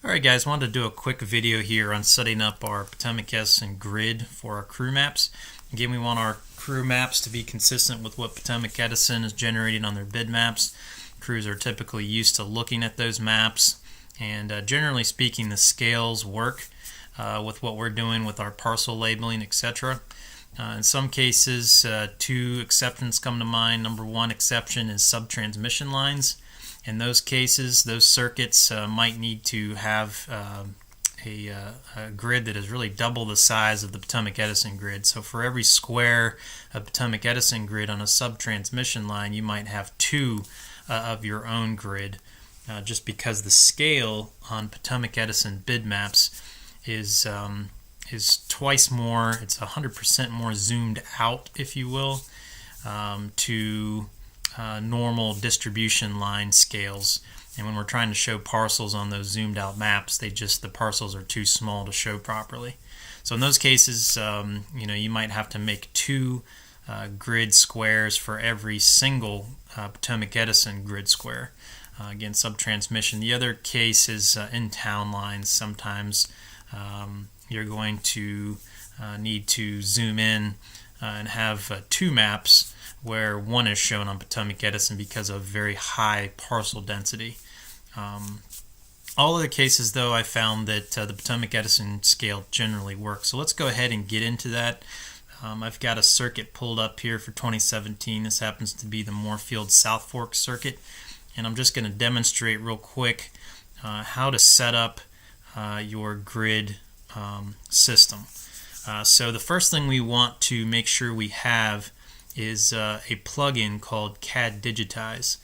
Alright guys, wanted to do a quick video here on setting up our Potomac Edison grid for our crew maps. Again, we want our crew maps to be consistent with what Potomac Edison is generating on their bid maps. Crews are typically used to looking at those maps, and generally speaking the scales work with what we're doing with our parcel labeling, etc. In some cases, two exceptions come to mind. Number one exception is subtransmission lines. In those cases, those circuits might need to have a grid that is really double the size of the Potomac Edison grid. So for every square of Potomac Edison grid on a subtransmission line, you might have two of your own grid, just because the scale on Potomac Edison bid maps is twice more. It's 100% more zoomed out, if you will, to normal distribution line scales. And when we're trying to show parcels on those zoomed out maps, the parcels are too small to show properly. So in those cases, you might have to make two grid squares for every single Potomac Edison grid square. Again, subtransmission. The other case is in town lines. Sometimes you're going to need to zoom in and have two maps where one is shown on Potomac Edison because of very high parcel density. All of the cases, though, I found that the Potomac Edison scale generally works. So let's go ahead and get into that. I've got a circuit pulled up here for 2017. This happens to be the Moorfield South Fork circuit, and I'm just going to demonstrate real quick how to set up your grid system. So the first thing we want to make sure we have is a plugin called CAD Digitize,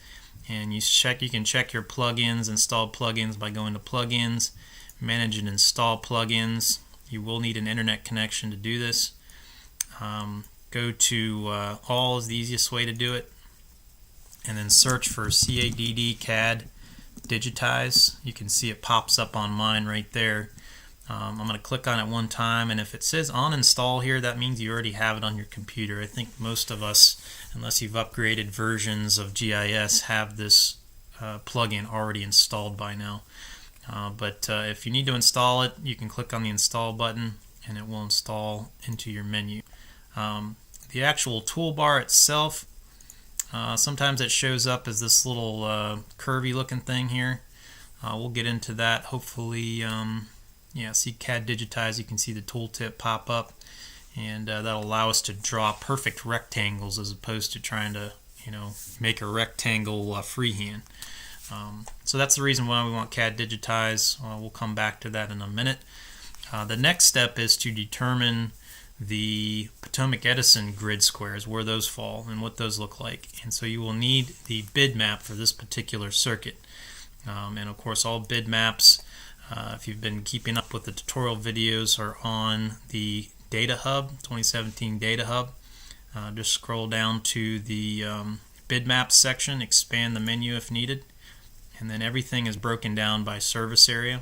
and you can check your plugins, install plugins by going to Plugins, Manage and Install Plugins. You will need an internet connection to do this. Go to All is the easiest way to do it, and then search for CAD Digitize. You can see it pops up on mine right there. I'm going to click on it one time, and if it says on install here, that means you already have it on your computer. I think most of us, unless you've upgraded versions of GIS, have this plugin already installed by now. But if you need to install it, you can click on the install button and it will install into your menu. The actual toolbar itself, sometimes it shows up as this little curvy looking thing here. We'll get into that hopefully. See CAD Digitize, you can see the tooltip pop up, and that'll allow us to draw perfect rectangles as opposed to trying to make a rectangle freehand. So that's the reason why we want CAD Digitize. We'll come back to that in a minute. The next step is to determine the Potomac Edison grid squares, where those fall and what those look like. And so you will need the bid map for this particular circuit. And of course all bid maps, if you've been keeping up with the tutorial videos, are on the Data Hub, 2017 Data Hub. Just scroll down to the bid maps section, expand the menu if needed, and then everything is broken down by service area.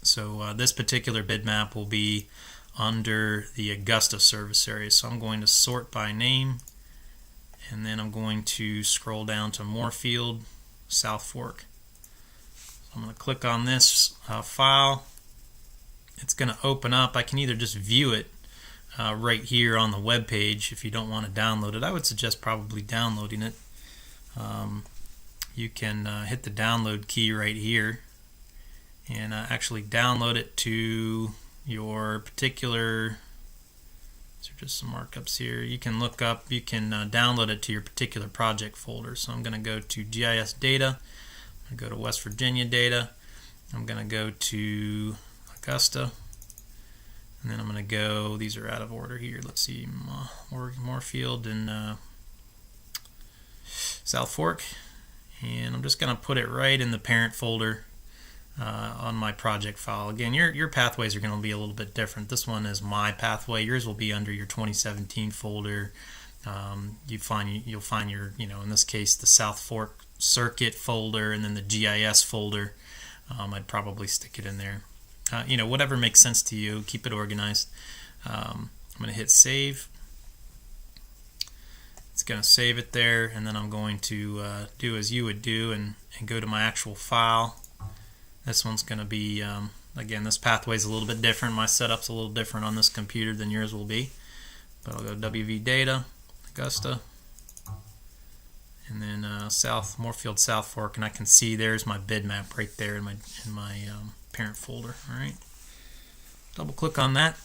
So this particular bid map will be under the Augusta service area. So I'm going to sort by name, and then I'm going to scroll down to Moorfield South Fork. I'm going to click on this file. It's going to open up. I can either just view it right here on the web page if you don't want to download it. I would suggest probably downloading it. You can hit the download key right here and actually download it to your particular, these are just some markups here. You can download it to your particular project folder. So I'm going to go to GIS data. I'm going to go to West Virginia data. I'm going to go to Augusta, and then I'm going to go, these are out of order here, let's see, Moorfield and South Fork, and I'm just going to put it right in the parent folder on my project file. Again, your pathways are going to be a little bit different. This one is my pathway. Yours will be under your 2017 folder. You'll find your, in this case, the South Fork circuit folder, and then the GIS folder. I'd probably stick it in there. Whatever makes sense to you, keep it organized. I'm going to hit save. It's going to save it there, and then I'm going to do as you would do and go to my actual file This one's going to be, again, this pathway is a little bit different. My setup's a little different on this computer than yours will be. But I'll go WV Data, Augusta, and then Moorfield South Fork, and I can see there's my bitmap right there in my parent folder. All right, double click on that,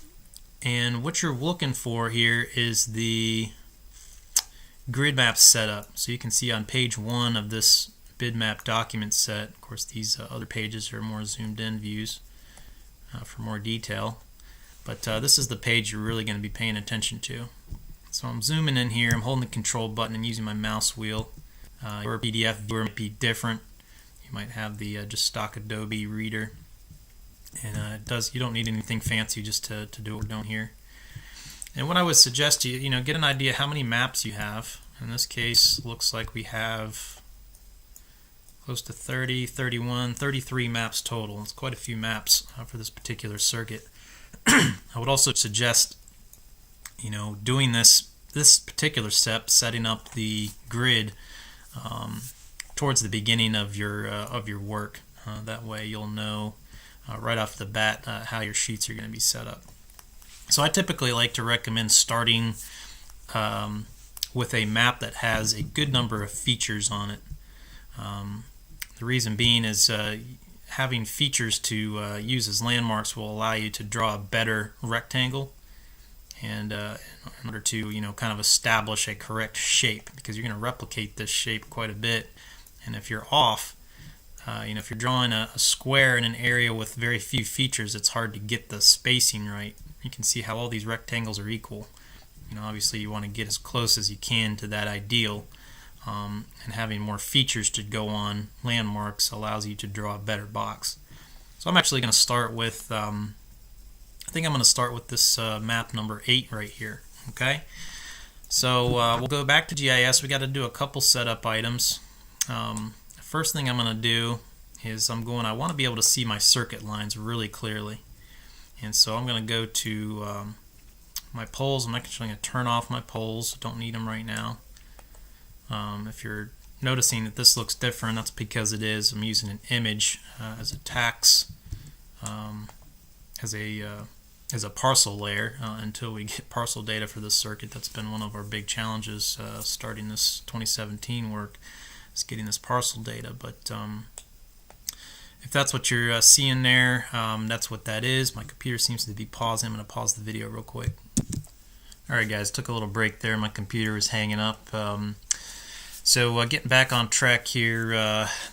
and what you're looking for here is the grid map setup. So you can see on page 1 of this bitmap document set. Of course, these other pages are more zoomed in views for more detail. But this is the page you're really going to be paying attention to. So I'm zooming in here, I'm holding the control button and using my mouse wheel. Your PDF viewer might be different. You might have the just stock Adobe reader. And you don't need anything fancy just to do what we're doing here. And what I would suggest to you, get an idea how many maps you have. In this case, looks like we have close to 30, 31, 33 maps total. It's quite a few maps for this particular circuit. I would also suggest, doing this particular step, setting up the grid towards the beginning of your work. That way, you'll know right off the bat how your sheets are going to be set up. So I typically like to recommend starting with a map that has a good number of features on it. The reason being is having features to use as landmarks will allow you to draw a better rectangle, and in order to kind of establish a correct shape, because you're going to replicate this shape quite a bit. And if you're off, if you're drawing a square in an area with very few features, it's hard to get the spacing right. You can see how all these rectangles are equal. Obviously you want to get as close as you can to that ideal. And having more features to go on landmarks allows you to draw a better box. So I'm actually going to start with, I think I'm going to start with this map number 8 right here. Okay, so we'll go back to GIS. We got to do a couple setup items. The first thing I'm going to do is I want to be able to see my circuit lines really clearly. And so I'm going to go to my poles. I'm actually going to turn off my poles. Don't need them right now. If you're noticing that this looks different, that's because it is. I'm using an image as a tax, as a parcel layer until we get parcel data for this circuit. That's been one of our big challenges starting this 2017 work, is getting this parcel data. But if that's what you're seeing there, that's what that is. My computer seems to be pausing. I'm going to pause the video real quick. Alright guys, took a little break there. My computer was hanging up. So getting back on track here,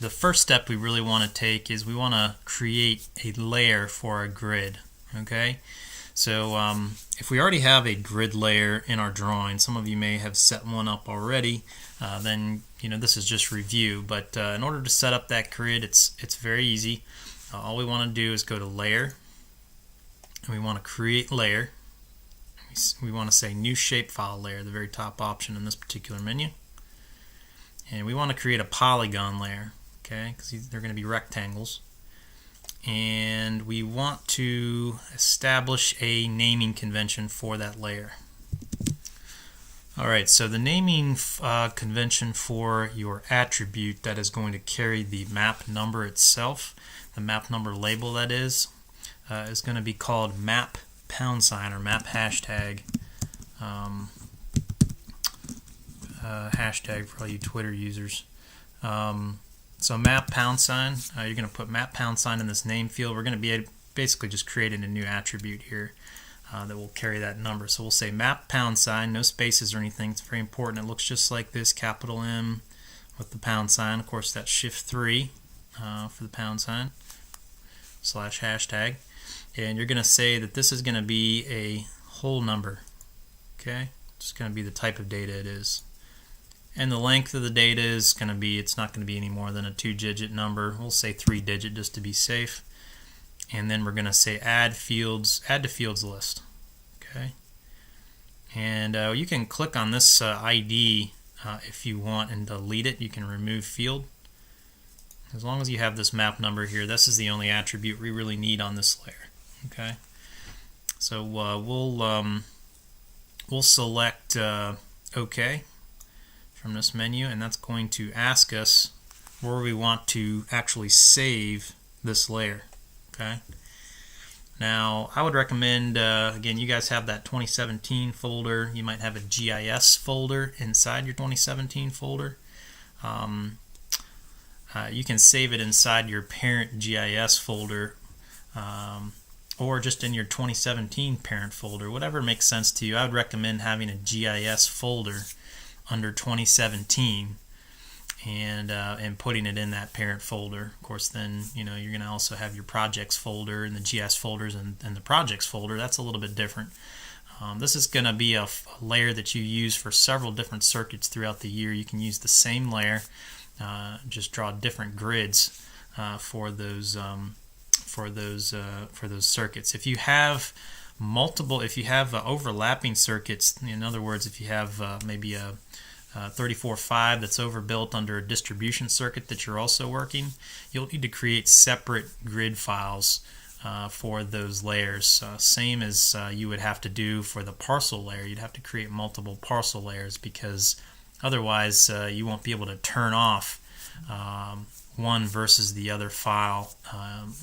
the first step we really want to take is we want to create a layer for our grid. Okay, so if we already have a grid layer in our drawing, some of you may have set one up already, then this is just review. But in order to set up that grid, it's very easy. All we want to do is go to Layer, and we want to create layer. We want to say New Shapefile Layer, the very top option in this particular menu. And we want to create a polygon layer, okay, because they're going to be rectangles. And we want to establish a naming convention for that layer. Alright, so the naming convention for your attribute that is going to carry the map number itself, the map number label that is going to be called map # or map hashtag. Hashtag for all you Twitter users. So map #, you're going to put map # in this name field. We're going to be basically just creating a new attribute here that will carry that number. So we'll say map #, no spaces or anything. It's very important. It looks just like this, capital M with the #. Of course, that's Shift-3 for the # /hashtag. And you're going to say that this is going to be a whole number. Okay, it's going to be the type of data it is. And the length of the data is going to be, it's not going to be any more than a 2-digit number. We'll say 3-digit just to be safe. And then we're going to say add to fields list. Okay. And you can click on this ID if you want and delete it. You can remove field. As long as you have this map number here, this is the only attribute we really need on this layer. Okay. So we'll select OK from this menu, and that's going to ask us where we want to actually save this layer. Okay. Now, I would recommend, again, you guys have that 2017 folder. You might have a GIS folder inside your 2017 folder. You can save it inside your parent GIS folder, or just in your 2017 parent folder, whatever makes sense to you. I would recommend having a GIS folder under 2017 and putting it in that parent folder. Of course, then you're going to also have your projects folder and the GIS folders and the projects folder. That's a little bit different. This is going to be a layer that you use for several different circuits throughout the year. You can use the same layer, just draw different grids for those circuits. If you have overlapping circuits, in other words, if you have maybe a 34.5 that's overbuilt under a distribution circuit that you're also working, you'll need to create separate grid files for those layers. Same as you would have to do for the parcel layer. You'd have to create multiple parcel layers, because otherwise you won't be able to turn off one versus the other file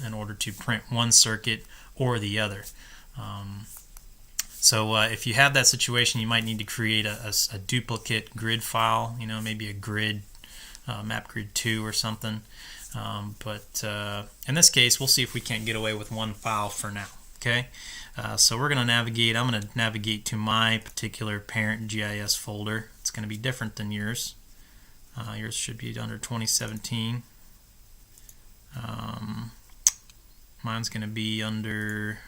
in order to print one circuit or the other. So if you have that situation, you might need to create a duplicate grid file, maybe a grid, map grid 2 or something. But in this case, we'll see if we can't get away with one file for now. Okay, so we're going to navigate. I'm going to navigate to my particular parent GIS folder. It's going to be different than yours. Yours should be under 2017. Mine's going to be under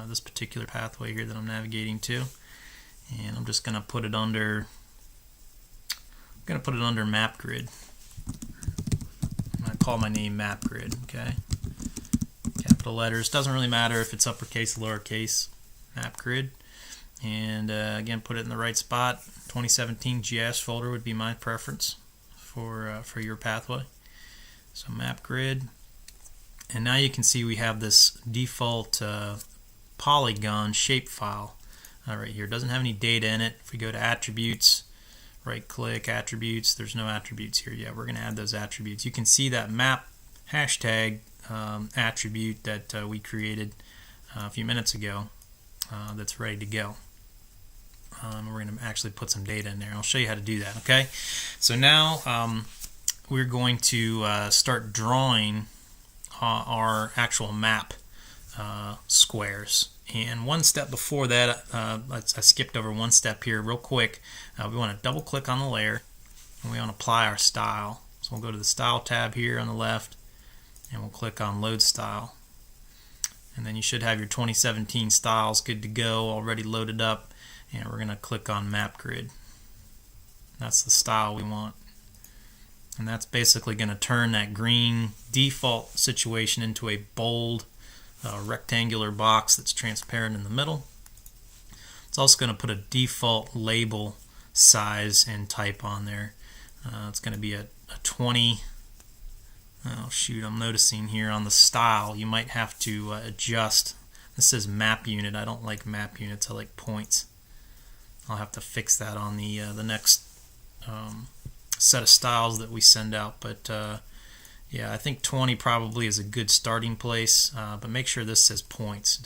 this particular pathway here that I'm navigating to, and I'm just going to put it under. I'm going to put it under map grid. I call my name map grid. Okay, capital letters. Doesn't really matter if it's uppercase, lowercase. Map grid, and again, put it in the right spot. 2017 GIS folder would be my preference for your pathway. So map grid, and now you can see we have this default polygon shape file right here. It doesn't have any data in it. If we go to attributes, right click, attributes, there's no attributes here yet. We're going to add those attributes. You can see that map hashtag attribute that we created a few minutes ago that's ready to go. We're going to actually put some data in there. I'll show you how to do that. Okay, so now we're going to start drawing our actual map squares. And one step before that, I skipped over one step here real quick. We want to double click on the layer, and we want to apply our style. So we'll go to the style tab here on the left, and we'll click on load style. And then you should have your 2017 styles good to go, already loaded up. And we're going to click on map grid. That's the style we want. And that's basically going to turn that green default situation into a bold rectangular box that's transparent in the middle. It's also going to put a default label size and type on there. It's going to be a 20. Oh shoot, I'm noticing here on the style you might have to adjust. This says map unit. I don't like map units, I like points. I'll have to fix that on the next set of styles that we send out, but yeah, I think 20 probably is a good starting place, but make sure this says points.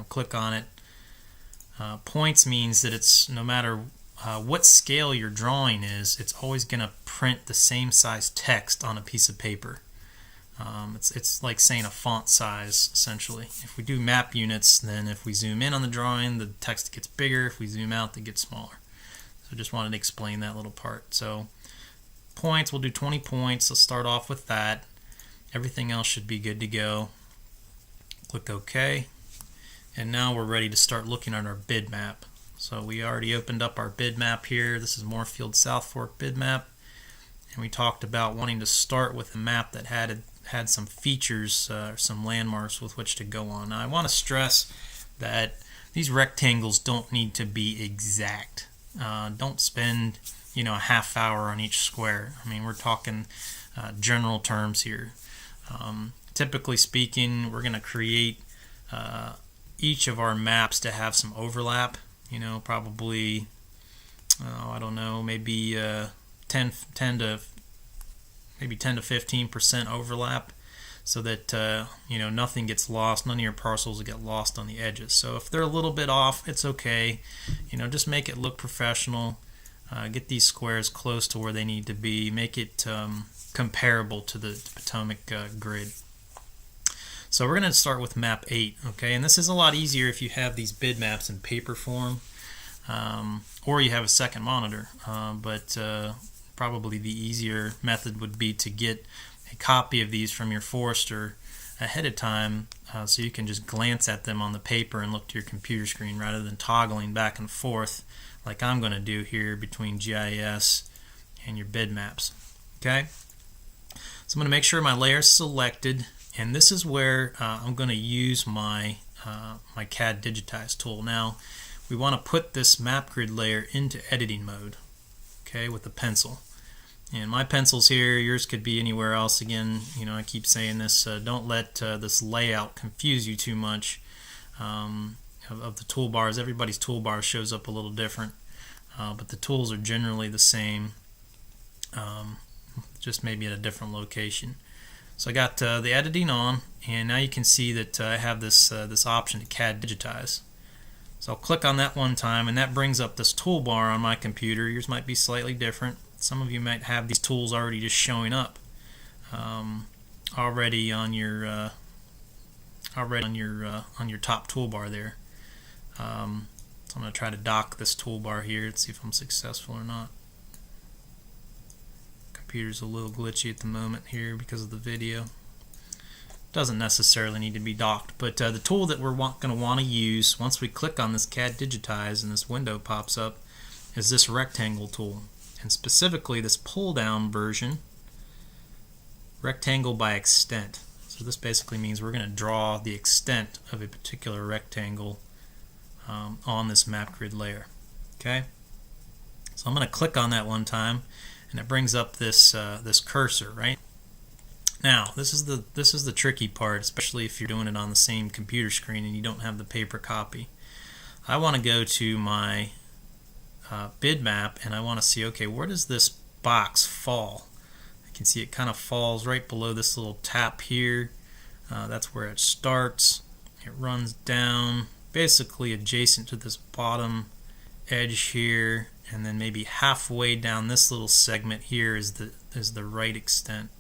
Click on it. Points means that it's no matter what scale your drawing is, it's always going to print the same size text on a piece of paper. It's like saying a font size, essentially. If we do map units, then if we zoom in on the drawing, the text gets bigger. If we zoom out, it gets smaller. So just wanted to explain that little part. So points, we'll do 20 points. Let's start off with that. Everything else should be good to go. Click OK. And now we're ready to start looking at our bid map. So we already opened up our bid map here. This is Moorfield South Fork bid map. And we talked about wanting to start with a map that had some features, some landmarks with which to go on. Now I want to stress that these rectangles don't need to be exact. Don't spend a half hour on each square. I mean, we're talking general terms here. Typically speaking, we're going to create each of our maps to have some overlap. Probably I don't know, maybe 10 to 15% overlap. so that nothing gets lost, none of your parcels get lost on the edges. So if they're a little bit off, it's okay. Just make it look professional. Get these squares close to where they need to be. Make it comparable to the Potomac grid. So we're going to start with map 8, okay? And this is a lot easier if you have these bid maps in paper form, or you have a second monitor. But probably the easier method would be to get a copy of these from your Forester ahead of time, so you can just glance at them on the paper and look to your computer screen rather than toggling back and forth like I'm going to do here between GIS and your bid maps. Okay? So I'm going to make sure my layer is selected, and this is where I'm going to use my my CAD Digitize tool. Now we want to put this map grid layer into editing mode, okay, with the pencil. And my pencil's here, yours could be anywhere else. Again, I keep saying this, don't let this layout confuse you too much of the toolbars. Everybody's toolbar shows up a little different, but the tools are generally the same, just maybe at a different location. So I got the editing on, and now you can see that I have this this option to CAD Digitize. So I'll click on that one time, and that brings up this toolbar on my computer. Yours might be slightly different. Some of you might have these tools already just showing up already on your on your top toolbar there. So I'm going to try to dock this toolbar here and see if I'm successful or not. Computer's a little glitchy at the moment here because of the video. Doesn't necessarily need to be docked, but the tool that we're going to want to use once we click on this CAD Digitize and this window pops up is this rectangle tool, and specifically this pull down version, rectangle by extent. So this basically means we're going to draw the extent of a particular rectangle on this map grid layer. Okay, so I'm going to click on that one time, and it brings up this this cursor, right? Now, this is the tricky part, especially if you're doing it on the same computer screen and you don't have the paper copy. I want to go to my bid map, and I want to see, okay, where does this box fall? I can see it kind of falls right below this little tap here. That's where it starts. It runs down, basically adjacent to this bottom edge here, and then maybe halfway down this little segment here is the right extent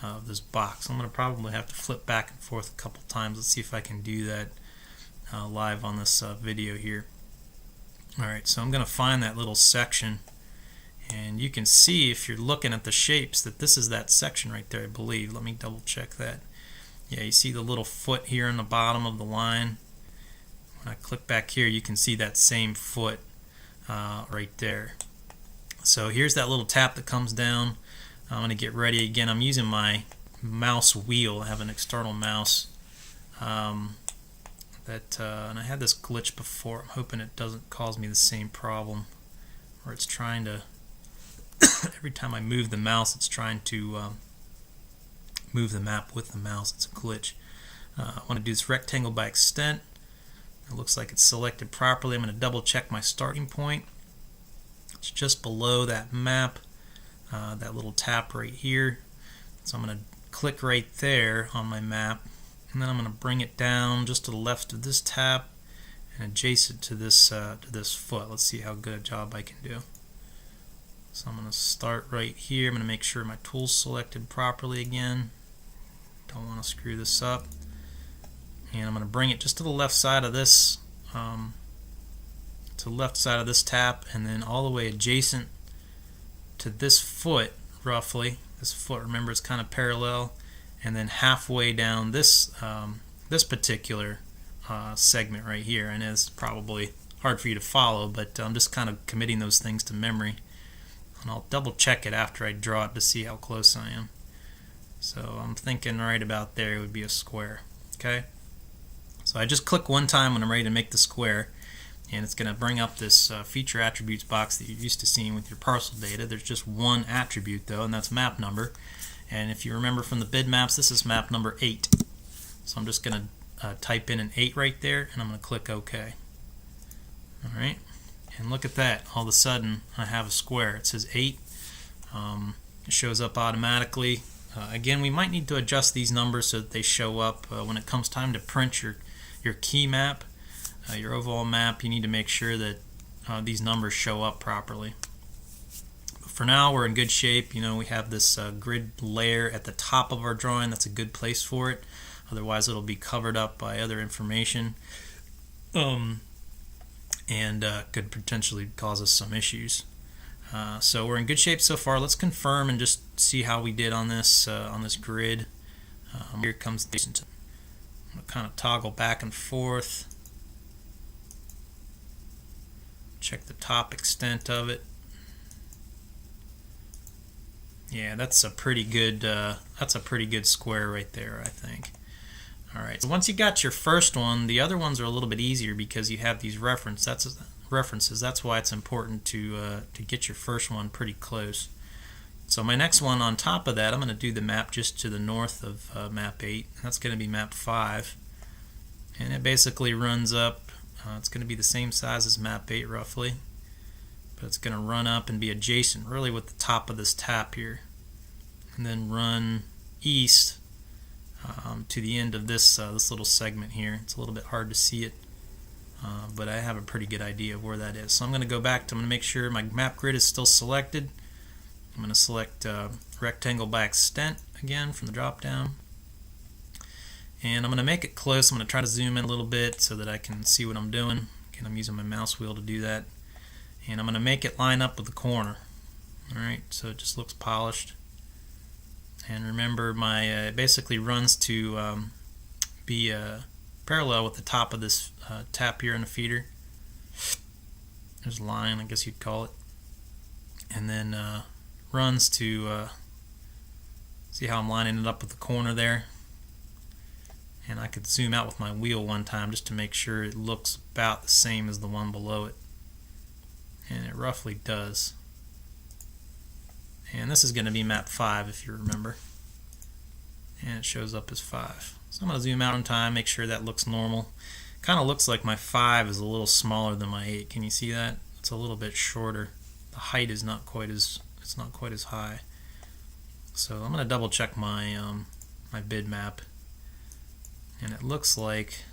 of this box. I'm going to probably have to flip back and forth a couple times. Let's see if I can do that live on this video here. Alright, so I'm going to find that little section, and you can see if you're looking at the shapes that this is that section right there, I believe. Let me double check that. Yeah, you see the little foot here on the bottom of the line. When I click back here, you can see that same foot right there. So here's that little tap that comes down. I'm going to get ready again. I'm using my mouse wheel. I have an external mouse and I had this glitch before. I'm hoping it doesn't cause me the same problem where it's trying to every time I move the mouse, it's trying to move the map with the mouse. It's a glitch. I want to do this rectangle by extent. It looks like it's selected properly. I'm going to double check my starting point. It's just below that map. That little tap right here. So I'm going to click right there on my map, and then I'm going to bring it down just to the left of this tap and adjacent to this foot. Let's see how good a job I can do. So I'm going to start right here. I'm going to make sure my tool's selected properly again. Don't want to screw this up. And I'm going to bring it just to the left side of this tap, and then all the way adjacent to this foot, roughly. This foot, remember, is kind of parallel, and then halfway down this this particular segment right here. And it's probably hard for you to follow, but I'm just kind of committing those things to memory, and I'll double check it after I draw it to see how close I am. So I'm thinking right about there would be a square. Okay, so I just click one time when I'm ready to make the square, and it's going to bring up this feature attributes box that you're used to seeing with your parcel data. There's just one attribute though, and that's map number. And if you remember from the bid maps, this is map number 8. So I'm just going to type in an 8 right there, and I'm going to click OK. Alright, and look at that. All of a sudden I have a square. It says 8. It shows up automatically Again, we might need to adjust these numbers so that they show up when it comes time to print your key map, your overall map. You need to make sure that these numbers show up properly. But for now, we're in good shape. We have this grid layer at the top of our drawing. That's a good place for it. Otherwise, it'll be covered up by other information, and could potentially cause us some issues. So we're in good shape so far. Let's confirm and just see how we did on this grid. Here comes the. I'm going to kind of toggle back and forth. Check the top extent of it. Yeah, that's a pretty good square right there, I think. All right. So once you got your first one, the other ones are a little bit easier because you have these references. That's why it's important to get your first one pretty close. So my next one on top of that, I'm going to do the map just to the north of map 8. That's going to be map 5, and it basically runs up. It's going to be the same size as map 8 roughly, but it's going to run up and be adjacent really with the top of this tap here, and then run east to the end of this little segment here. It's a little bit hard to see it, but I have a pretty good idea of where that is. So I'm going to go back to, I'm going to make sure my map grid is still selected. I'm going to select rectangle by extent again from the drop down, and I'm going to make it close. I'm going to try to zoom in a little bit so that I can see what I'm doing. Again, I'm using my mouse wheel to do that, and I'm going to make it line up with the corner. Alright, so it just looks polished. And remember, my it basically runs to be parallel with the top of this tap here in the feeder. There's a line, I guess you'd call it, and then runs to see how I'm lining it up with the corner there. And I could zoom out with my wheel one time just to make sure it looks about the same as the one below it, and it roughly does. And this is going to be map 5 if you remember, and it shows up as 5. So I'm going to zoom out in time, make sure that looks normal. Kind of looks like my 5 is a little smaller than my 8. Can you see that? It's a little bit shorter. The height is not quite as high. So I'm going to double check my my bid map, and it looks like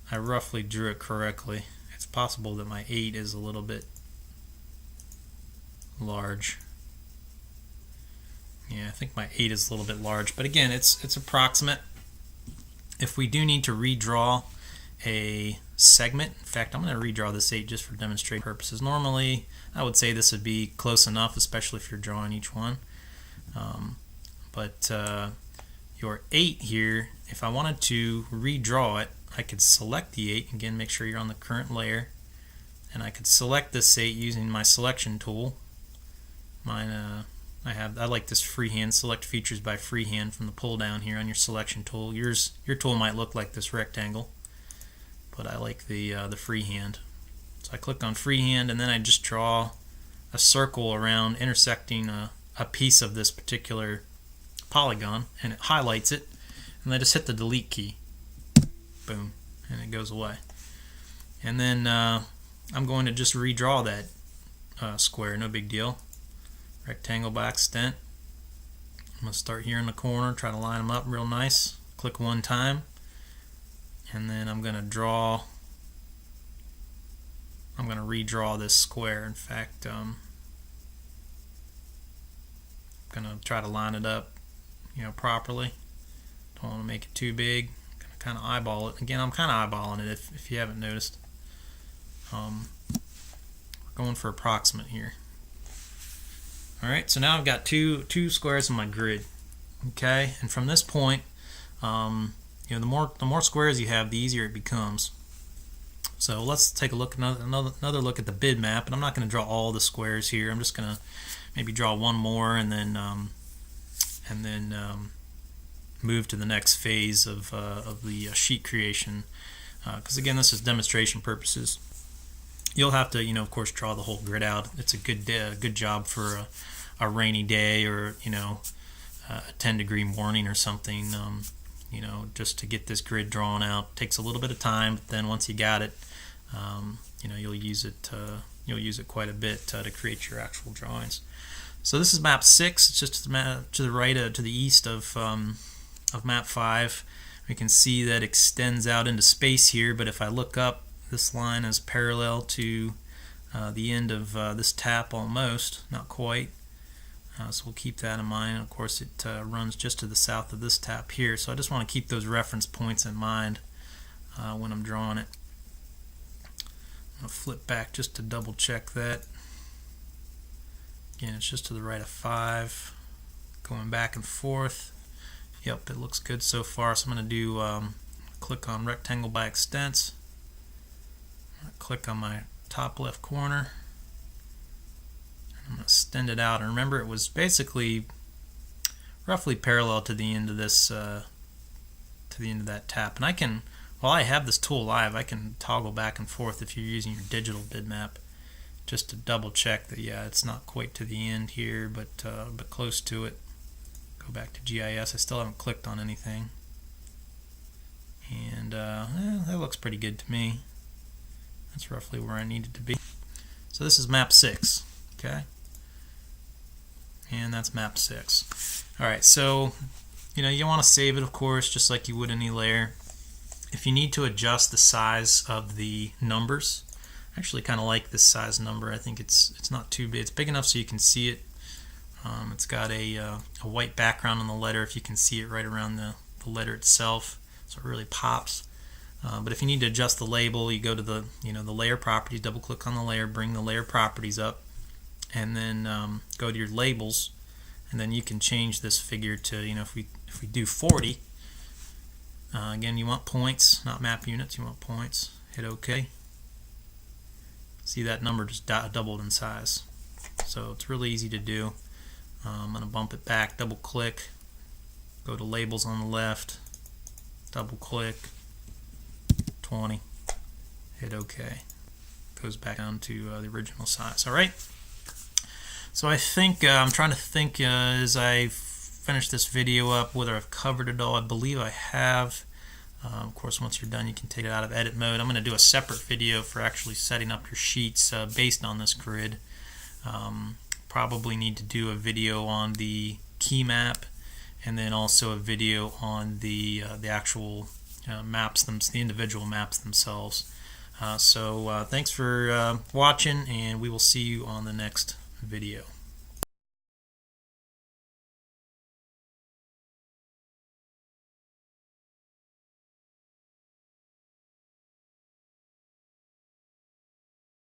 I roughly drew it correctly. It's possible that my 8 is a little bit large. Yeah, I think my 8 is a little bit large, but again, it's approximate. If we do need to redraw a segment, in fact, I'm going to redraw this 8 just for demonstration purposes. Normally, I would say this would be close enough, especially if you're drawing each one. But your 8 here, if I wanted to redraw it, I could select the 8. Again, make sure you're on the current layer, and I could select this 8 using my selection tool. Mine, I like this freehand, select features by freehand from the pull down here on your selection tool. Your tool might look like this rectangle, but I like the freehand. So I click on freehand, and then I just draw a circle around intersecting a piece of this particular polygon, and it highlights it, and I just hit the delete key. Boom, and it goes away. And then I'm going to just redraw that square, no big deal. Rectangle by extent. I'm going to start here in the corner, try to line them up real nice. Click one time, and then I'm going to redraw this square. In fact, I'm going to try to line it up, properly. Don't want to make it too big. I'm going to kind of eyeball it. Again, I'm kind of eyeballing it if you haven't noticed. We're going for approximate here. Alright, so now I've got two squares in my grid. Okay, and from this point, the more squares you have, the easier it becomes. So let's take a look another look at the bid map, and I'm not going to draw all the squares here. I'm just going to maybe draw one more, and then move to the next phase of the sheet creation. Because again, this is demonstration purposes. You'll have to, of course, draw the whole grid out. It's a good job for a rainy day, or a 10-degree morning or something. Just to get this grid drawn out. It takes a little bit of time, but then once you got it, you'll use it. You'll use it quite a bit to create your actual drawings. So this is map 6. It's just to the right, to the east of map 5. We can see that extends out into space here, but if I look up, this line is parallel to the end of this tap almost, not quite. So we'll keep that in mind. Of course, it runs just to the south of this tap here, so I just want to keep those reference points in mind when I'm drawing it. I'm going to flip back just to double check that. Again, it's just to the right of 5, going back and forth. Yep, it looks good so far. So I'm going to do click on rectangle by extents. Click on my top left corner. I'm going to extend it out. And remember, it was basically roughly parallel to the end of this, to the end of that tap. And I can, while I have this tool live, I can toggle back and forth if you're using your digital bitmap, just to double check that yeah, it's not quite to the end here, but close to it. Go back to GIS. I still haven't clicked on anything, and that looks pretty good to me. That's roughly where I need it to be. So this is map 6, okay, and that's map 6. All right, so you want to save it, of course, just like you would any layer. If you need to adjust the size of the numbers, I actually kind of like this size number. I think it's not too big. It's big enough so you can see it. It's got a white background on the letter, if you can see it right around the letter itself, so it really pops. But if you need to adjust the label, you go to the the layer properties, double click on the layer, bring the layer properties up, and then go to your labels, and then you can change this figure to if we do 40. Again, you want points, not map units. You want points. Hit OK. See, that number just doubled in size, so it's really easy to do. I'm going to bump it back, double click, go to labels on the left, double click, 20, hit OK. Goes back down to the original size. Alright, so I think, I'm trying to think as I finish this video up whether I've covered it all. I believe I have. Of course, once you're done, you can take it out of edit mode. I'm going to do a separate video for actually setting up your sheets based on this grid. Probably need to do a video on the key map, and then also a video on the actual maps, the individual maps themselves. So thanks for watching, and we will see you on the next video.